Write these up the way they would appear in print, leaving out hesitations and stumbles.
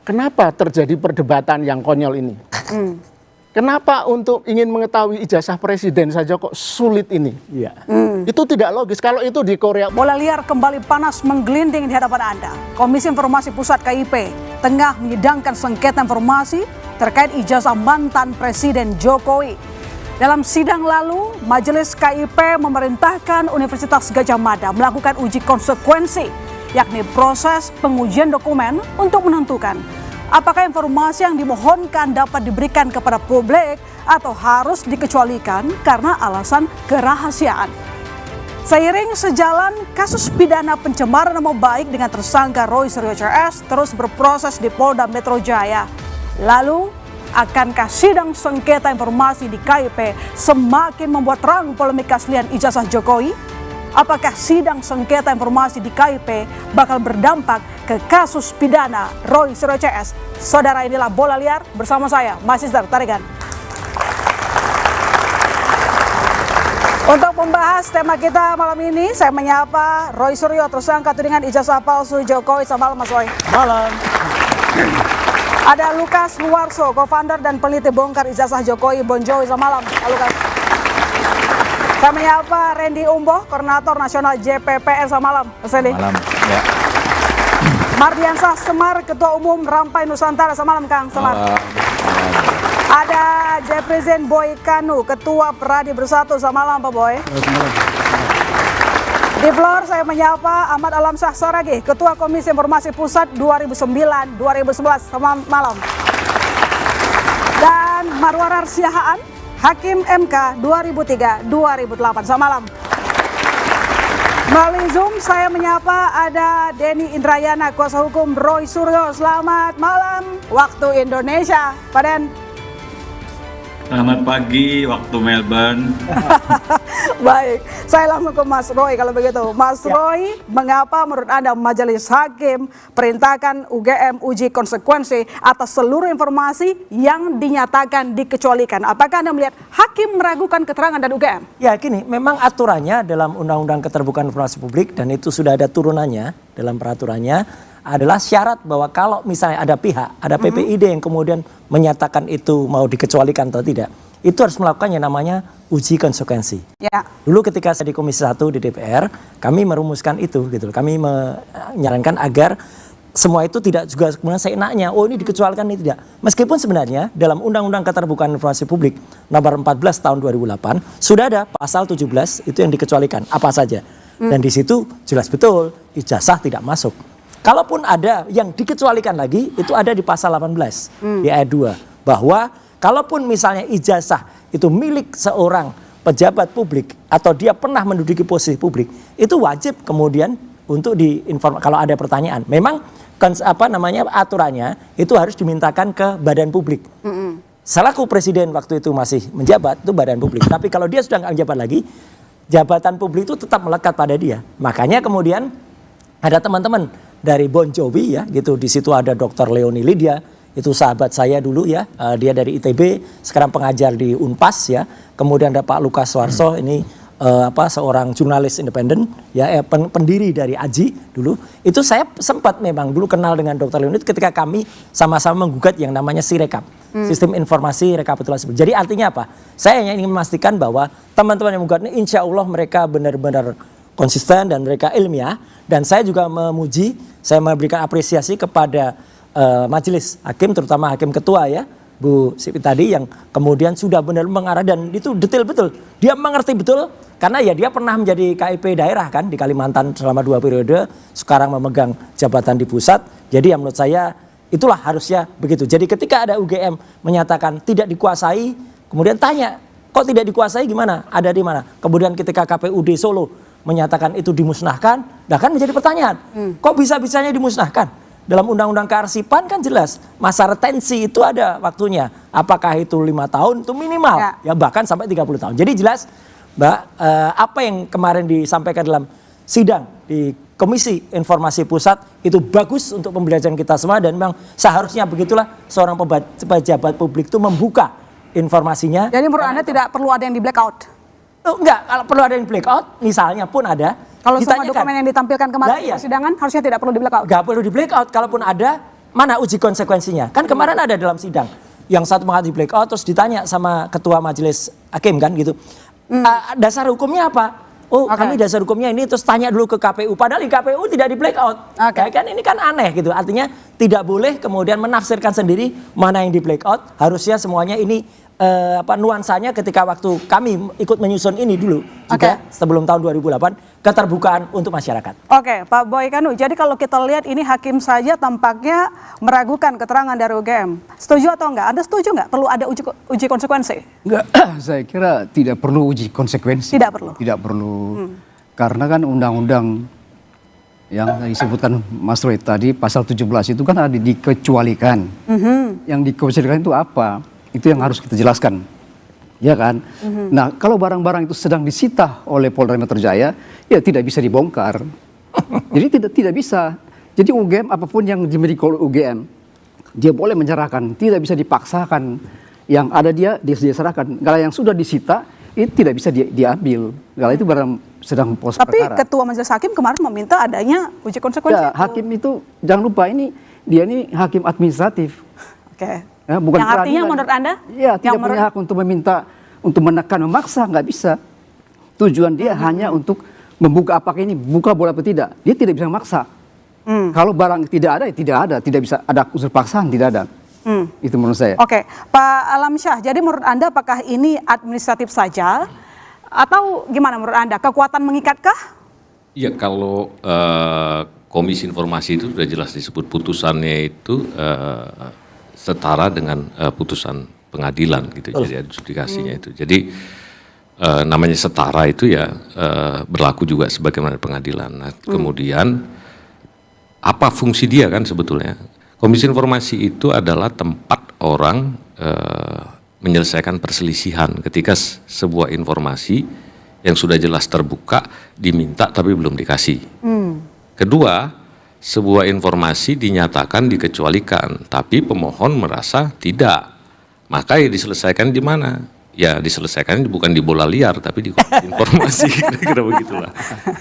kenapa terjadi perdebatan yang konyol ini? Kenapa untuk ingin mengetahui ijazah presiden saja kok sulit ini? Iya. Itu tidak logis. Kalau itu di Korea. Bola liar kembali panas menggelinding di hadapan Anda. Komisi Informasi Pusat KIP tengah menyidangkan sengketa informasi terkait ijazah mantan Presiden Jokowi. Dalam sidang lalu, Majelis KIP memerintahkan Universitas Gadjah Mada melakukan uji konsekuensi, yakni proses pengujian dokumen untuk menentukan apakah informasi yang dimohonkan dapat diberikan kepada publik atau harus dikecualikan karena alasan kerahasiaan. Seiring sejalan kasus pidana pencemaran nama baik dengan tersangka Roy Suryo CS terus berproses di Polda Metro Jaya. Lalu, akankah sidang sengketa informasi di KIP semakin membuat terang polemik keaslian ijazah Jokowi? Apakah sidang sengketa informasi di KIP bakal berdampak ke kasus pidana Roy Suryo CS? Saudara, inilah Bola Liar bersama saya, Mas-Sister Tarigan. Untuk membahas tema kita malam ini, saya menyapa Roy Suryo, tersangka tudingan ijazah palsu Jokowi. Selamat malam, Mas Roy. Malam. Ada Lukas Luarso, co-founder dan peneliti bongkar ijazah Jokowi Bon Jovi. Selamat malam, Pak Lukas. Saya menyapa Randy Umboh, koordinator nasional JPPN. Selamat malam, Mas Randy. Malam. Ya. Mardiansah Semar, Ketua Umum Rampai Nusantara. Selamat malam, Kang Semar. Ada Jefrizen Boy Kanu, Ketua Peradi Bersatu. Selamat malam, Pak Boy. Di floor saya menyapa Ahmad Alamsyah Saragih, Ketua Komisi Informasi Pusat 2009-2011. Selamat malam. Dan Marwarar Siahaan, Hakim MK 2003-2008. Selamat malam. Melalui Zoom saya menyapa ada Denny Indrayana, kuasa hukum Roy Suryo. Selamat malam waktu Indonesia, Pak Den. Selamat pagi waktu Melbourne. Baik, saya langsung ke Mas Roy kalau begitu. Mas Roy, mengapa menurut Anda Majelis Hakim perintahkan UGM uji konsekuensi atas seluruh informasi yang dinyatakan dikecualikan? Apakah Anda melihat Hakim meragukan keterangan dari UGM? Ya gini, memang aturannya dalam Undang-Undang Keterbukaan Informasi Publik dan itu sudah ada turunannya dalam peraturannya adalah syarat bahwa kalau misalnya ada pihak, ada PPID yang kemudian menyatakan itu mau dikecualikan atau tidak, itu harus melakukan yang namanya uji konsekuensi. Ya. Dulu ketika saya di Komisi 1 di DPR, kami merumuskan itu gitu. Kami menyarankan agar semua itu tidak juga kemudian seenaknya, oh ini dikecualikan, ini tidak. Meskipun sebenarnya dalam Undang-Undang Keterbukaan Informasi Publik nomor 14 tahun 2008 sudah ada pasal 17 itu yang dikecualikan apa saja. Dan di situ jelas betul ijazah tidak masuk. Kalaupun ada yang dikecualikan lagi, itu ada di pasal 18 di ayat 2. Bahwa kalaupun misalnya ijazah itu milik seorang pejabat publik atau dia pernah menduduki posisi publik, itu wajib kemudian untuk diinformasi kalau ada pertanyaan. Memang aturannya itu harus dimintakan ke badan publik. Selaku presiden waktu itu masih menjabat, itu badan publik. Tapi kalau dia sudah nggak menjabat lagi, jabatan publik itu tetap melekat pada dia. Makanya kemudian ada teman-teman dari Bon Jovi ya gitu, di situ ada Dr. Leoni Lydia, itu sahabat saya dulu ya, dia dari ITB, sekarang pengajar di Unpas ya. Kemudian ada Pak Lukas Suarso, ini seorang jurnalis independen ya, pendiri dari AJI dulu. Itu saya sempat memang dulu kenal dengan Dr. Leoni ketika kami sama-sama menggugat yang namanya Sirekap, Sistem Informasi Rekapitulasi. Jadi artinya apa? Saya hanya ingin memastikan bahwa teman-teman yang menggugat ini insya Allah mereka benar-benar konsisten dan mereka ilmiah, dan saya juga memuji, saya memberikan apresiasi kepada Majelis Hakim, terutama Hakim Ketua ya, Bu Sipit tadi yang kemudian sudah benar mengarah dan itu detail betul. Dia mengerti betul karena ya dia pernah menjadi KIP daerah kan di Kalimantan selama 2 periode, sekarang memegang jabatan di pusat. Jadi ya menurut saya itulah harusnya begitu. Jadi ketika ada UGM menyatakan tidak dikuasai, kemudian tanya, kok tidak dikuasai gimana? Ada di mana? Kemudian ketika KPUD Solo menyatakan itu dimusnahkan, nah kan menjadi pertanyaan, kok bisa-bisanya dimusnahkan? Dalam Undang-Undang Kearsipan kan jelas, masa retensi itu ada waktunya. Apakah itu 5 tahun? Itu minimal, ya bahkan sampai 30 tahun. Jadi jelas, Mbak, apa yang kemarin disampaikan dalam sidang di Komisi Informasi Pusat itu bagus untuk pembelajaran kita semua, dan memang seharusnya begitulah seorang pejabat publik itu membuka informasinya. Jadi menurut Anda tidak perlu ada yang di blackout? Enggak, kalau perlu ada yang blackout, misalnya pun ada. Kalau semua dokumen yang ditampilkan kemarin di persidangan harusnya tidak perlu di blackout? Enggak perlu di blackout, kalaupun ada mana uji konsekuensinya? Kan kemarin ada dalam sidang yang satu mengatakan di blackout terus ditanya sama ketua majelis hakim kan gitu. Dasar hukumnya apa? Oh, kami dasar hukumnya ini, terus tanya dulu ke KPU. Padahal di KPU tidak di blackout. Ya kan ini kan aneh gitu. Artinya tidak boleh kemudian menafsirkan sendiri mana yang di blackout. Harusnya semuanya ini nuansanya ketika waktu kami ikut menyusun ini dulu juga sebelum tahun 2008, keterbukaan untuk masyarakat. Oke, Pak Boy Kanu. Jadi kalau kita lihat ini hakim saja tampaknya meragukan keterangan dari UGM. Setuju atau enggak? Anda setuju enggak perlu ada uji konsekuensi? Enggak, saya kira tidak perlu uji konsekuensi. Tidak perlu. Tidak perlu. Karena kan undang-undang yang disebutkan Mas Roy tadi pasal 17 itu kan ada dikecualikan. Yang dikecualikan itu apa? Itu yang harus kita jelaskan, ya kan? Nah, kalau barang-barang itu sedang disita oleh Polda Metro Jaya, ya tidak bisa dibongkar. Jadi tidak bisa. Jadi UGM apapun yang dimiliki oleh UGM, dia boleh menyerahkan, tidak bisa dipaksakan. Yang ada dia serahkan. Kalau yang sudah disita, itu tidak bisa diambil. Kalau itu barang sedang proses perkara. Tapi Ketua Majelis Hakim kemarin meminta adanya uji konsekuensi. Ya, hakim itu jangan lupa dia ini hakim administratif. Oke. Ya, bukan yang artinya peradilan. menurut Anda? Ya, tidak punya hak untuk meminta, untuk menekan, memaksa, nggak bisa. Tujuan dia hanya untuk membuka apakah ini buka boleh atau tidak. Dia tidak bisa memaksa. Kalau barang tidak ada, ya tidak ada. Tidak bisa ada unsur paksaan, tidak ada. Itu menurut saya. Oke, Pak Alamsyah, jadi menurut Anda apakah ini administratif saja? Atau gimana menurut Anda? Kekuatan mengikatkah? Ya, kalau Komisi Informasi itu sudah jelas disebut putusannya itu setara dengan putusan pengadilan gitu, jadi adjudikasinya itu. Jadi namanya setara itu ya berlaku juga sebagaimana pengadilan. Nah, kemudian apa fungsi dia kan sebetulnya? Komisi Informasi itu adalah tempat orang menyelesaikan perselisihan ketika sebuah informasi yang sudah jelas terbuka diminta tapi belum dikasih. Kedua, sebuah informasi dinyatakan dikecualikan, tapi pemohon merasa tidak. Maka ya diselesaikan di mana? Ya diselesaikan bukan di bola liar, tapi di informasi, kira-kira begitulah.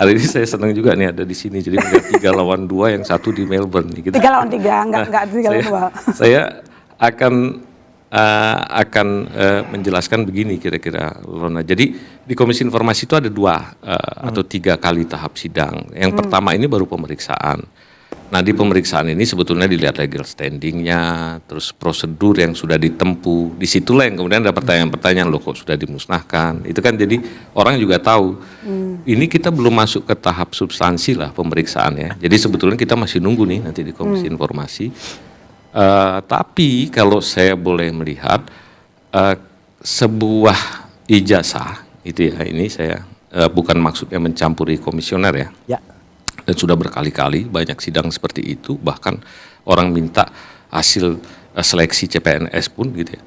Hari ini saya senang juga nih ada di sini, jadi melihat 3 lawan 2, yang satu di Melbourne. Gitu. 3 lawan 3, enggak 3 lawan 2. Saya akan menjelaskan begini kira-kira, Lona. Jadi di Komisi Informasi itu ada 2 atau 3 kali tahap sidang. Yang pertama ini baru pemeriksaan. Nah, di pemeriksaan ini sebetulnya dilihat legal standingnya, terus prosedur yang sudah ditempuh. Disitulah yang kemudian ada pertanyaan-pertanyaan, loh kok sudah dimusnahkan. Itu kan jadi orang juga tahu. Ini kita belum masuk ke tahap substansi lah pemeriksaannya. Jadi sebetulnya kita masih nunggu nih nanti di Komisi Informasi. Tapi kalau saya boleh melihat sebuah ijazah itu ya, ini saya bukan maksudnya mencampuri komisioner ya. Dan sudah berkali-kali banyak sidang seperti itu, bahkan orang minta hasil seleksi CPNS pun gitu ya.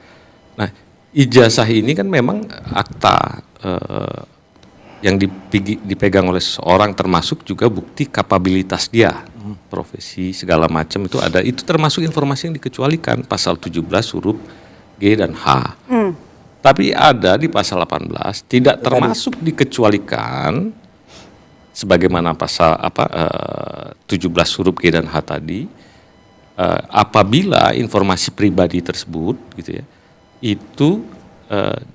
Nah, ijazah ini kan memang akta yang dipegang oleh seseorang, termasuk juga bukti kapabilitas dia, profesi segala macam itu ada. Itu termasuk informasi yang dikecualikan pasal 17 huruf G dan H. Tapi ada di pasal 18 tidak termasuk dikecualikan sebagaimana pasal 17 huruf G dan H tadi, apabila informasi pribadi tersebut gitu ya, itu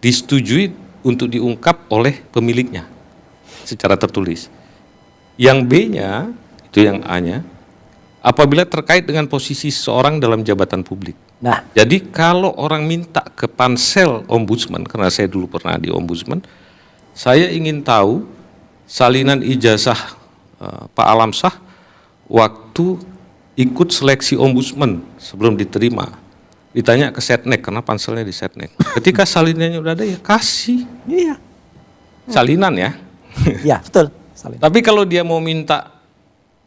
disetujui untuk diungkap oleh pemiliknya secara tertulis. Yang B-nya, itu yang A-nya, apabila terkait dengan posisi seseorang dalam jabatan publik. Nah, jadi kalau orang minta ke pansel ombudsman, karena saya dulu pernah di ombudsman, saya ingin tahu salinan ijazah Pak Alamsyah waktu ikut seleksi ombudsman sebelum diterima. Ditanya ke Setnek, karena panselnya di Setnek. Ketika salinannya udah ada ya kasih. Iya. Salinan ya. Iya, betul. Salinan. Tapi kalau dia mau minta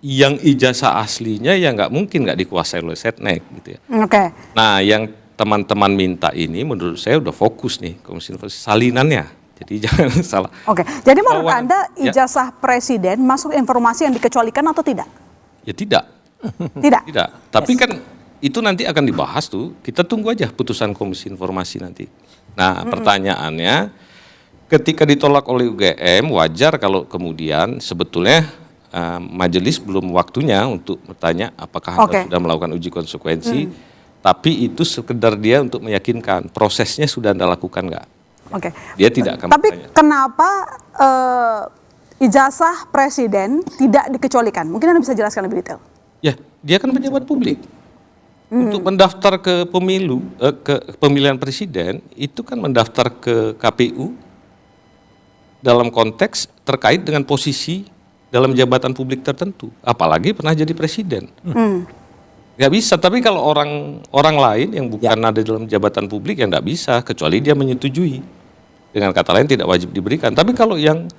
yang ijazah aslinya ya nggak mungkin nggak dikuasai oleh Setnek gitu ya. Oke. Nah, yang teman-teman minta ini menurut saya udah fokus nih Komisi Informasi salinannya. Jadi jangan salah. Oke, jadi menurut Anda ijazah presiden masuk informasi yang dikecualikan atau tidak? Ya tidak. Tidak? Tidak. Tapi kan itu nanti akan dibahas tuh. Kita tunggu aja putusan Komisi Informasi nanti. Nah, pertanyaannya ketika ditolak oleh UGM, wajar kalau kemudian sebetulnya majelis belum waktunya untuk bertanya apakah Anda sudah melakukan uji konsekuensi, tapi itu sekedar dia untuk meyakinkan prosesnya sudah Anda lakukan nggak. Dia tidak akan Tapi bertanya. kenapa ijazah presiden tidak dikecualikan? Mungkin Anda bisa jelaskan lebih detail. Ya, dia kan pejabat publik. Untuk mendaftar ke pemilu, ke pemilihan presiden, itu kan mendaftar ke KPU dalam konteks terkait dengan posisi dalam jabatan publik tertentu. Apalagi pernah jadi presiden. Nggak bisa, tapi kalau orang lain yang bukan ada dalam jabatan publik, ya nggak bisa, kecuali dia menyetujui. Dengan kata lain tidak wajib diberikan. Tapi kalau yang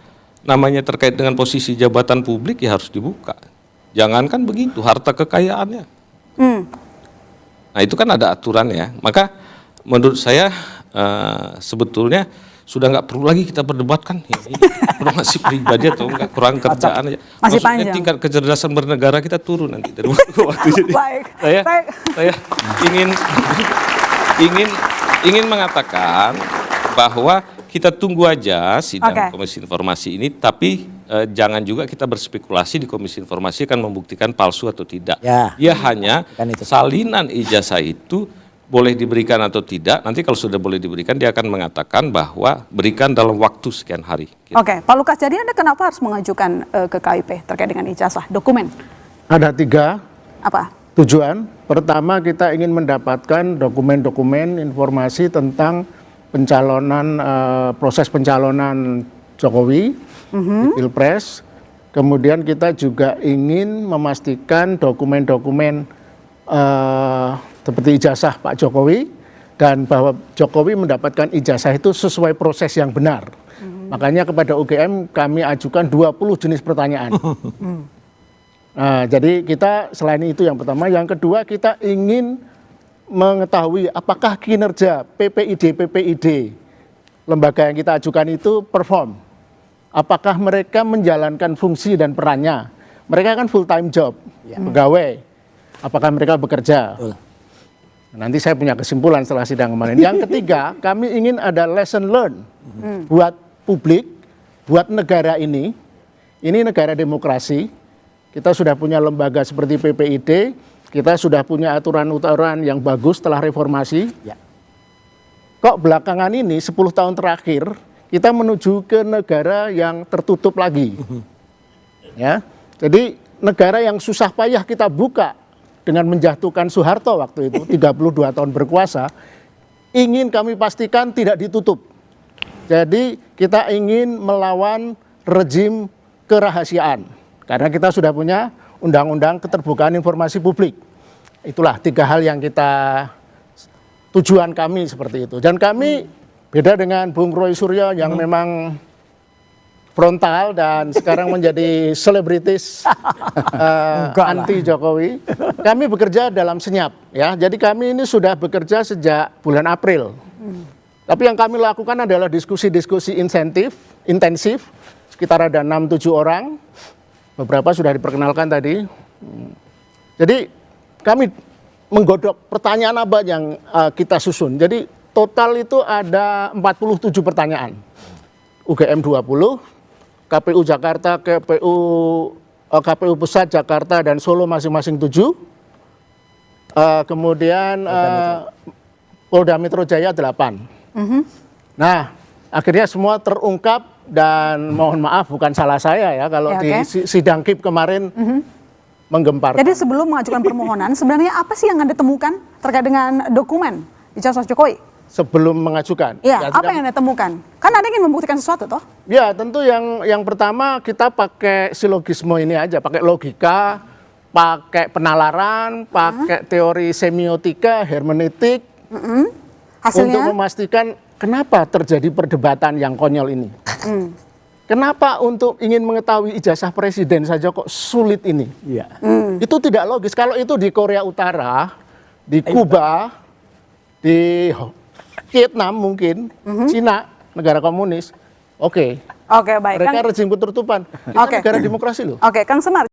namanya terkait dengan posisi jabatan publik, ya harus dibuka. Jangankan begitu, harta kekayaannya. Nah itu kan ada aturannya. Maka menurut saya sebetulnya sudah nggak perlu lagi kita berdebatkan ini informasi pribadi atau enggak, kurang kerjaan aja. Masih Maksudnya panjang. tingkat kecerdasan bernegara kita turun nanti dari waktu ke waktu. Jadi saya ingin mengatakan bahwa kita tunggu aja sidang Komisi Informasi ini, tapi jangan juga kita berspekulasi di Komisi Informasi akan membuktikan palsu atau tidak. Dia hanya salinan ijazah itu boleh diberikan atau tidak. Nanti kalau sudah boleh diberikan, dia akan mengatakan bahwa berikan dalam waktu sekian hari. Gitu. Pak Lukas, jadi Anda kenapa harus mengajukan ke KIP terkait dengan ijazah dokumen? Ada 3 Apa? tujuan. Pertama, kita ingin mendapatkan dokumen-dokumen informasi tentang pencalonan, proses pencalonan Jokowi di Pilpres. Kemudian kita juga ingin memastikan dokumen-dokumen seperti ijazah Pak Jokowi, dan bahwa Jokowi mendapatkan ijazah itu sesuai proses yang benar. Makanya kepada UGM kami ajukan 20 jenis pertanyaan. Nah, jadi kita selain itu yang pertama, yang kedua kita ingin mengetahui apakah kinerja PPID lembaga yang kita ajukan itu perform. Apakah mereka menjalankan fungsi dan perannya. Mereka kan full time job, pegawai. Apakah mereka bekerja? Nanti saya punya kesimpulan setelah sidang kemarin. Yang ketiga, kami ingin ada lesson learned buat publik, buat negara ini. Ini negara demokrasi. Kita sudah punya lembaga seperti PPID, kita sudah punya aturan-aturan yang bagus setelah reformasi. Kok belakangan ini 10 tahun terakhir kita menuju ke negara yang tertutup lagi. Ya. Jadi negara yang susah payah kita buka dengan menjatuhkan Soeharto waktu itu 32 tahun berkuasa, ingin kami pastikan tidak ditutup. Jadi kita ingin melawan rejim kerahasiaan. Karena kita sudah punya Undang-Undang Keterbukaan Informasi Publik. Itulah 3 hal yang tujuan kami seperti itu. Dan kami beda dengan Bung Roy Suryo yang memang frontal dan sekarang menjadi selebritis anti Jokowi. Kami bekerja dalam senyap, ya. Jadi kami ini sudah bekerja sejak bulan April. Tapi yang kami lakukan adalah diskusi-diskusi intensif, sekitar ada 6-7 orang. Beberapa sudah diperkenalkan tadi. Jadi kami menggodok pertanyaan apa yang kita susun. Jadi total itu ada 47 pertanyaan. UGM 20, KPU Jakarta, KPU Pusat Jakarta dan Solo masing-masing 7. Kemudian Polda Metro Jaya 8. Nah, akhirnya semua terungkap. Dan mohon maaf bukan salah saya ya kalau di sidang KIP kemarin menggemparkan. Jadi sebelum mengajukan permohonan, sebenarnya apa sih yang Anda temukan terkait dengan dokumen ijazah Jokowi? Sebelum mengajukan? Ya, apa yang Anda temukan? Kan Anda ingin membuktikan sesuatu toh? Ya, tentu yang pertama kita pakai silogisme ini aja, pakai logika, pakai penalaran, pakai teori semiotika, hermeneutik, Hasilnya? Untuk memastikan kenapa terjadi perdebatan yang konyol ini. Kenapa untuk ingin mengetahui ijazah presiden saja kok sulit ini? Itu tidak logis. Kalau itu di Korea Utara, di Kuba, di Vietnam mungkin, Cina, negara komunis, oke. Oke, baik. Mereka rejim ketertutupan. Kita negara demokrasi loh. Oke, Kang Semar.